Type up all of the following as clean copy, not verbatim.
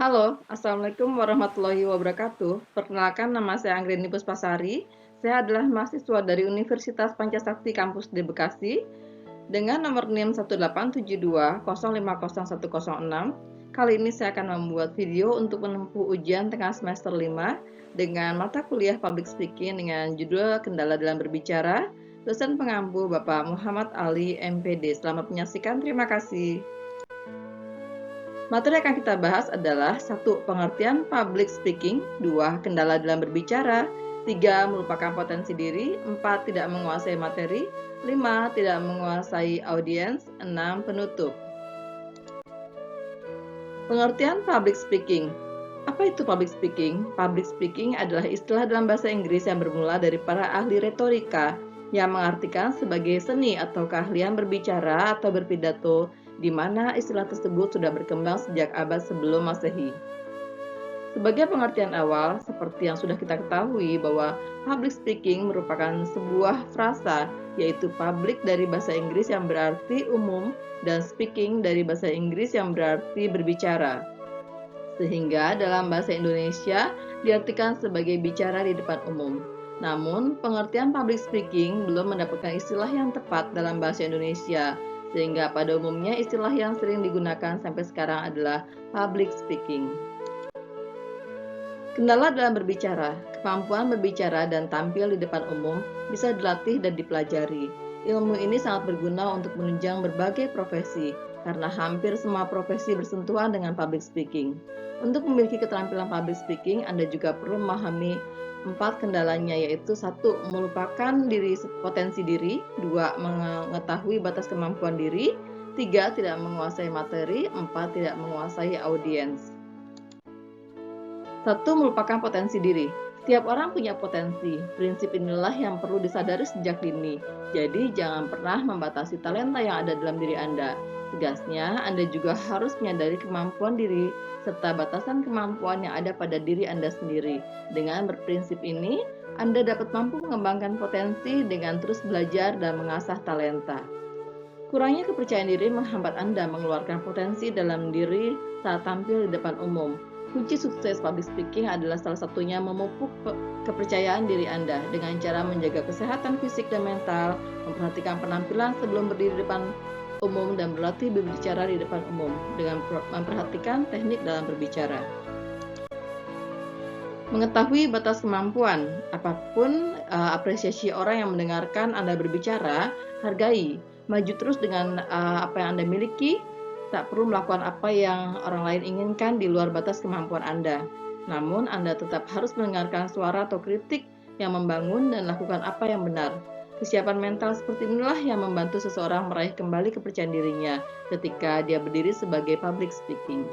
Halo, Assalamualaikum warahmatullahi wabarakatuh. Perkenalkan, nama saya Anggrini Puspasari. Saya adalah mahasiswa dari Universitas Pancasakti Kampus di Bekasi dengan nomor NIM 18720501106. Kali ini saya akan membuat video untuk menempuh ujian tengah semester 5 dengan mata kuliah Public Speaking dengan judul Kendala dalam Berbicara. Dosen pengampu Bapak Muhammad Ali, MPD. Selamat menyaksikan, terima kasih. Materi yang akan kita bahas adalah 1. Pengertian public speaking, 2. Kendala dalam berbicara, 3. Melupakan potensi diri, 4. Tidak menguasai materi, 5. Tidak menguasai audiens, 6. Penutup. Pengertian public speaking. Apa itu public speaking? Public speaking adalah istilah dalam bahasa Inggris yang bermula dari para ahli retorika yang mengartikan sebagai seni atau keahlian berbicara atau berpidato, di mana istilah tersebut sudah berkembang sejak abad sebelum Masehi. Sebagai pengertian awal, seperti yang sudah kita ketahui bahwa public speaking merupakan sebuah frasa, yaitu public dari bahasa Inggris yang berarti umum dan speaking dari bahasa Inggris yang berarti berbicara. Sehingga dalam bahasa Indonesia diartikan sebagai bicara di depan umum. Namun, pengertian public speaking belum mendapatkan istilah yang tepat dalam bahasa Indonesia, sehingga pada umumnya istilah yang sering digunakan sampai sekarang adalah public speaking. Kendala dalam berbicara. Kemampuan berbicara dan tampil di depan umum bisa dilatih dan dipelajari. Ilmu ini sangat berguna untuk menunjang berbagai profesi, karena hampir semua profesi bersentuhan dengan public speaking. Untuk memiliki keterampilan public speaking, Anda juga perlu memahami 4 kendalanya, yaitu 1. Melupakan potensi diri, 2. Mengetahui batas kemampuan diri, 3. Tidak menguasai materi, 4. Tidak menguasai audiens. 1. Melupakan potensi diri. Setiap orang punya potensi. Prinsip inilah yang perlu disadari sejak dini. Jadi, jangan pernah membatasi talenta yang ada dalam diri Anda. Tegasnya, Anda juga harus menyadari kemampuan diri serta batasan kemampuan yang ada pada diri Anda sendiri. Dengan berprinsip ini, Anda dapat mampu mengembangkan potensi dengan terus belajar dan mengasah talenta. Kurangnya kepercayaan diri menghambat Anda mengeluarkan potensi dalam diri saat tampil di depan umum. Kunci sukses public speaking adalah salah satunya memupuk kepercayaan diri Anda dengan cara menjaga kesehatan fisik dan mental, memperhatikan penampilan sebelum berdiri di depan umum, dan berlatih berbicara di depan umum dengan memperhatikan teknik dalam berbicara. Mengetahui batas kemampuan. Apapun apresiasi orang yang mendengarkan Anda berbicara, hargai. Maju terus dengan apa yang Anda miliki. Tak perlu melakukan apa yang orang lain inginkan di luar batas kemampuan Anda. Namun, Anda tetap harus mendengarkan suara atau kritik yang membangun dan lakukan apa yang benar. Kesiapan mental seperti inilah yang membantu seseorang meraih kembali kepercayaan dirinya ketika dia berdiri sebagai public speaking.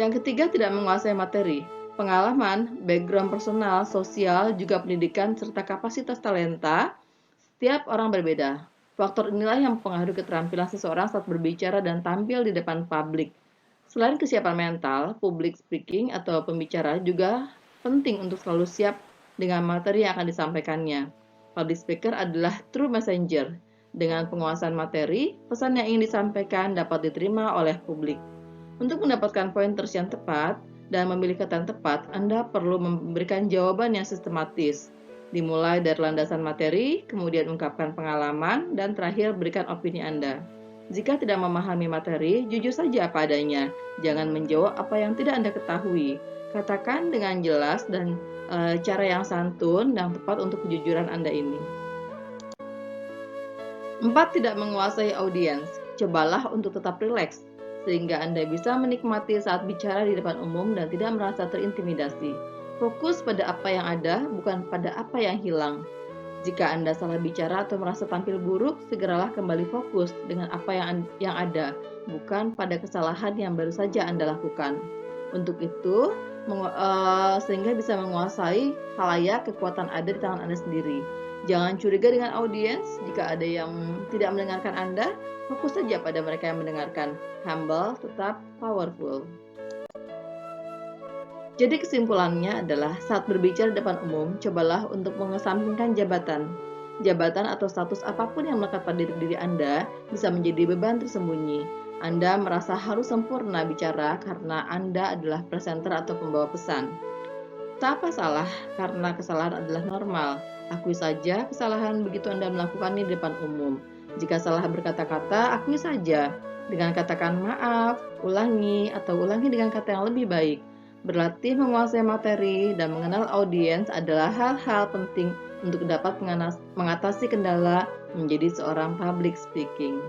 Yang ketiga, tidak menguasai materi. Pengalaman, background personal, sosial, juga pendidikan, serta kapasitas talenta, setiap orang berbeda. Faktor inilah yang mempengaruhi keterampilan seseorang saat berbicara dan tampil di depan publik. Selain kesiapan mental, public speaking atau pembicara juga penting untuk selalu siap dengan materi yang akan disampaikannya. Public speaker adalah true messenger. Dengan penguasaan materi, pesan yang ingin disampaikan dapat diterima oleh publik. Untuk mendapatkan pointers yang tepat dan memilih kata yang tepat, Anda perlu memberikan jawaban yang sistematis. Dimulai dari landasan materi, kemudian ungkapkan pengalaman, dan terakhir berikan opini Anda. Jika tidak memahami materi, jujur saja apa adanya. Jangan menjawab apa yang tidak Anda ketahui. Katakan dengan jelas dan cara yang santun dan tepat untuk kejujuran Anda ini. 4. Tidak menguasai audiens. Cobalah untuk tetap rileks, sehingga Anda bisa menikmati saat bicara di depan umum dan tidak merasa terintimidasi. Fokus pada apa yang ada, bukan pada apa yang hilang. Jika Anda salah bicara atau merasa tampil buruk, segeralah kembali fokus dengan apa yang ada, bukan pada kesalahan yang baru saja Anda lakukan. Untuk itu, sehingga bisa menguasai khalayak, kekuatan ada di tangan Anda sendiri. Jangan curiga dengan audiens. Jika ada yang tidak mendengarkan Anda, fokus saja pada mereka yang mendengarkan. Humble, tetap powerful. Jadi kesimpulannya adalah saat berbicara di depan umum, cobalah untuk mengesampingkan jabatan. Jabatan atau status apapun yang melekat pada diri Anda bisa menjadi beban tersembunyi. Anda merasa harus sempurna bicara karena Anda adalah presenter atau pembawa pesan. Tak apa salah, karena kesalahan adalah normal. Akui saja kesalahan begitu Anda melakukannya di depan umum. Jika salah berkata-kata, akui saja. Dengan katakan maaf, ulangi, atau ulangi dengan kata yang lebih baik. Berlatih menguasai materi dan mengenal audiens adalah hal-hal penting untuk dapat mengatasi kendala menjadi seorang public speaking.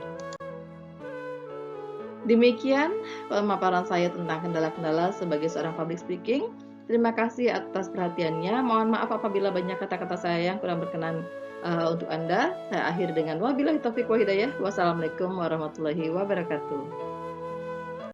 Demikian pemaparan saya tentang kendala-kendala sebagai seorang public speaking. Terima kasih atas perhatiannya. Mohon maaf apabila banyak kata-kata saya yang kurang berkenan untuk Anda. Saya akhiri dengan wabillahi taufiq wa hidayah. Wassalamualaikum warahmatullahi wabarakatuh.